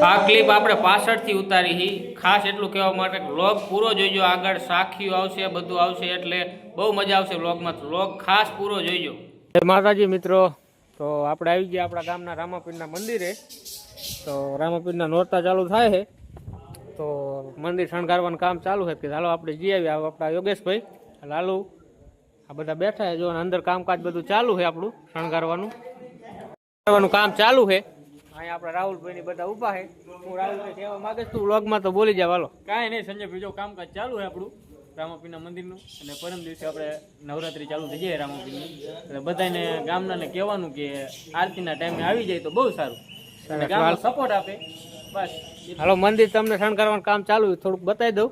આ ક્લિપ આપણે પાછળથી ઉતારી હી, ખાસ એટલું કહેવા માટે વ્લોગ પૂરો જોઈજો, આગળ સાખીઓ આવશે, બધું આવશે, એટલે બહુ મજા આવશે વ્લોગમાં. વ્લોગ ખાસ પૂરો જોઈજો. જય માતાજી મિત્રો, તો આપણે આવી ગયા આપણા ગામના રામાપીરના મંદિરે. તો રામાપીરના નોરતા ચાલુ થાય છે, તો મંદિર શણગારવાનું કામ ચાલુ છે. કે ચાલો આપણે જઈ આવીએ. આપણા યોગેશભાઈ, લાલુ, આ બધા બેઠા છે. જો અંદર કામકાજ બધું ચાલુ છે, આપણું શણગારવાનું કામ ચાલુ છે. અહીંયા આપણા રાહુલભાઈ ની બધા ઉભા છે. હું રાહુલભાઈ કહેવા માંગે તું વ્લોગમાં તો બોલી જાવ. હાલો. કાંઈ નહીં સંજયભાઈ, જો કામકાજ ચાલુ છે આપણું રામાપીરના મંદિરનું, અને પરમ દિવસે આપણે નવરાત્રી ચાલુ થઈ જાય રામાપીરની, એટલે બધાને ગામનાને કહેવાનું કે આરતીના ટાઈમે આવી જાય તો બહુ સારું, ગામનો સપોર્ટ આપે. બસ હાલો, મંદિર તમને શણગારવાનું કામ ચાલુ છે, થોડુંક બતાવી દઉં.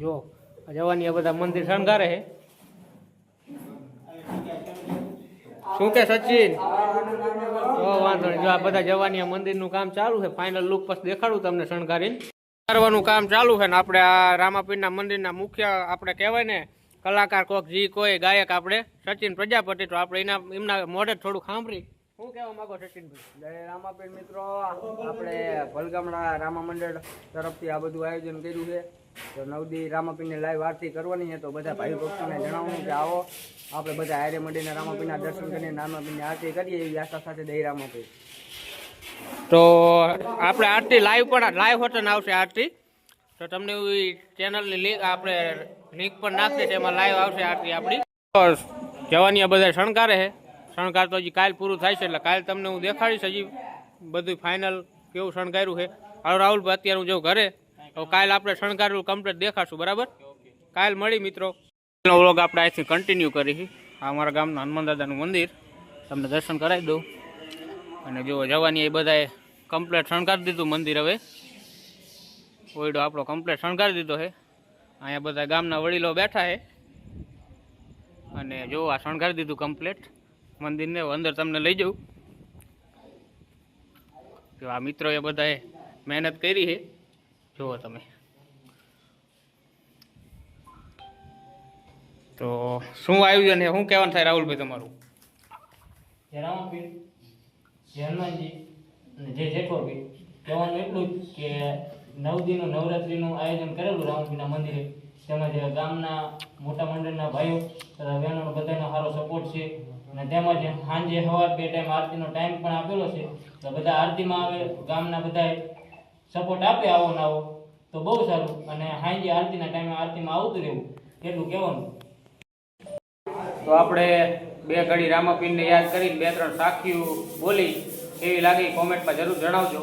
જો જવાની બધા મંદિર શણગારે છે. શું કે સચિન? વાંધો નહીં. જો આ બધા જવાની મંદિરનું કામ ચાલુ છે. ફાઇનલ લુક પછી દેખાડું તમને શણગારીને. કરવાનું કામ ચાલુ છે ને આપણે આ રામાપીરના મંદિરના મુખ્ય આપણે કહેવાય ને કલાકાર કોક જી કોઈ ગાયક આપણે સચિન પ્રજાપતિ. તો આપણે એમના મોઢે થોડું સાંભળી શું કહેવા માંગો સચિનભાઈ? જય રામાપીર મિત્રો, આપણે ભલગામડા રામા મંડળ તરફથી આ બધું આયોજન કર્યું છે. તો નવદી રામાપીરની લાઈવ આરતી કરવાની છે, તો બધા ભાઈ ભક્તોને જણાવવાનું કે આવો આપણે બધા હારે મળીને રામાપીરના દર્શન કરીને રામાપીરની આરતી કરીએ, એવી આશા સાથે દઈ રામાપીર. તો આપણે આરતી લાઈવ હોટલ આવશે આરતી. તો તમને ચેનલની લિંક આપણે લિંક પર નાખી છે, એમાં લાઈવ આવશે આરતી આપણી. જવાની બધા શણગારે છે. શણગાર તો હજી કાલ પૂરું થાય છે, એટલે કાલ તમને હું દેખાડીશ હજી બધું ફાઇનલ કેવું શણગાર્યું છે. હાલો રાહુલભાઈ, અત્યારે હું જો ઘરે, તો કાલ આપણે શણગારેલું કમ્પ્લીટ દેખાડશું. બરાબર, કાલ મળી મિત્રો. વ્લોગ આપણે અહીંથી કન્ટિન્યુ કરી. આ અમારા ગામનું હનુમાન દાદાનું મંદિર તમને દર્શન કરાવી દઉં. અને જો જવાની એ બધાએ કમ્પ્લીટ શણગારી દીધું મંદિર. હવે ઓયડો આપણો કમ્પ્લીટ શણગારી દીધો છે. અહીંયા બધા ગામના વડીલો બેઠા છે, અને જો આ શણગારી દીધું કમ્પ્લીટ મંદિરને. અંદર તમને લઈ જાઉં. જો આ મિત્રોએ બધાએ મહેનત કરી છે, જુઓ તમે. તો શું આયોજન છે, શું કહેવાનું થાય રાહુલભાઈ તમારું? જય રામાપીર, જય હનુમાનજી અને જય જેઠવાપીર. કહેવાનું એટલું જ કે 9 દિનનું નવરાત્રીનું આયોજન કરેલું રામાપીરના મંદિરે, તેમજ ગામના મોટા મંડળના ભાઈઓ તથા બહેનોનો બધાનો સારો સપોર્ટ છે. અને તેમજ સાંજે સવાર 2 ટાઈમ આરતીનો ટાઈમ પણ આપેલો છે, તો બધા આરતીમાં આવે, ગામના બધાએ સપોર્ટ આપે આવો ને આવો તો બહુ સારું. અને સાંજે આરતીના ટાઈમે આરતીમાં આવતું રહેવું, એટલું કહેવાનું. તો આપણે 2 ઘડી રામાપીરને યાદ કરીને 2-3 સાખીઓ બોલી એવી લાગી કોમેન્ટમાં જરૂર જણાવજો.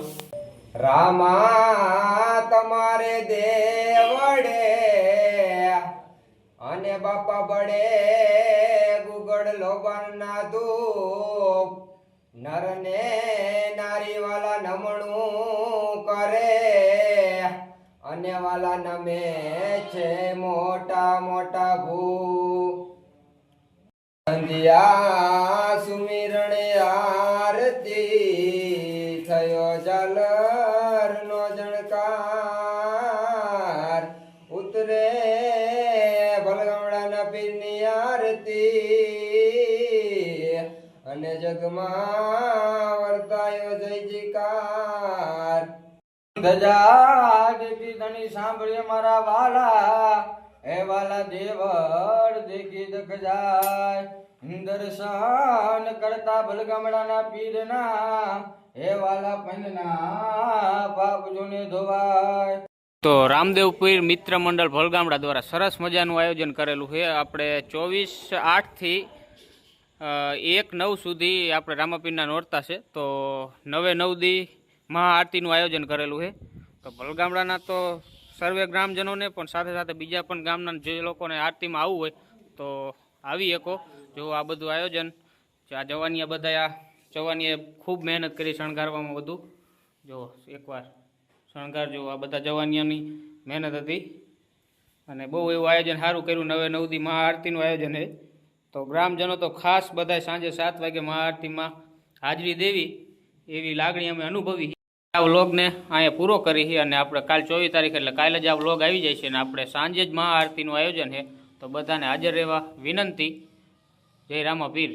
રામા તમારે દેવડે અને બાપા બડે ગુગળ લોબન ના ધૂપ, નર ને નારી વાલા નમણું કરે, અને વાલા નમે છે મોટા મોટા ભૂ. સંધ્યા સુમિરણ આરતી થયો જાલર નો જણકાર, ઉતરે ભલગામડાના પીરની આરતી, અને જગમાં વર્તાયો જય જયકાર. ધજા દેખી ધણી સાંભળીએ મારા વાલા, એ વાલા દેવળ દેખી દખ જાય, દર્શન કરતા ભલગામડાના પીરના, એ વાલા પંજના પાપ જોને ધોવાય. તો રામદેવ પીર મિત્ર મંડળ ભલગામડા દ્વારા સરસ મજાનું આયોજન કરેલું છે. આપણે 24/8 થી 1/9 સુધી આપણે રામાપીરના નોરતા છે. તો 9 દી મહાઆરતીનું આયોજન કરેલું છે. તો ભલગામડાના તો સર્વે ગ્રામજનોને પણ સાથે સાથે બીજા પણ ગામના જે લોકોને આરતીમાં આવવું હોય તો આવી શકો. જો આ બધું આયોજન, આ જવાનીએ બધા જવાનીએ ખૂબ મહેનત કરી શણગારવામાં બધું. જો એકવાર શણગાર જો આ બધા જવાનીઓની મહેનત હતી, અને બહુ એવું આયોજન સારું કર્યું. 9 દી મહાઆરતીનું આયોજન છે. તો ગ્રામજનો તો ખાસ બધા સાંજે 7 વાગે મહાઆરતીમાં હાજરી દેવી એવી લાગણી અમે અનુભવી. આ વ્લોગને અહીંયા પૂરો કરી, અને આપણે કાલ 24 તારીખ એટલે કાલે જ આ વ્લોગ આવી જાય છે, અને આપણે સાંજે જ મહાઆરતીનું આયોજન છે. તો બધાને હાજર રહેવા વિનંતી. જય રામાપીર.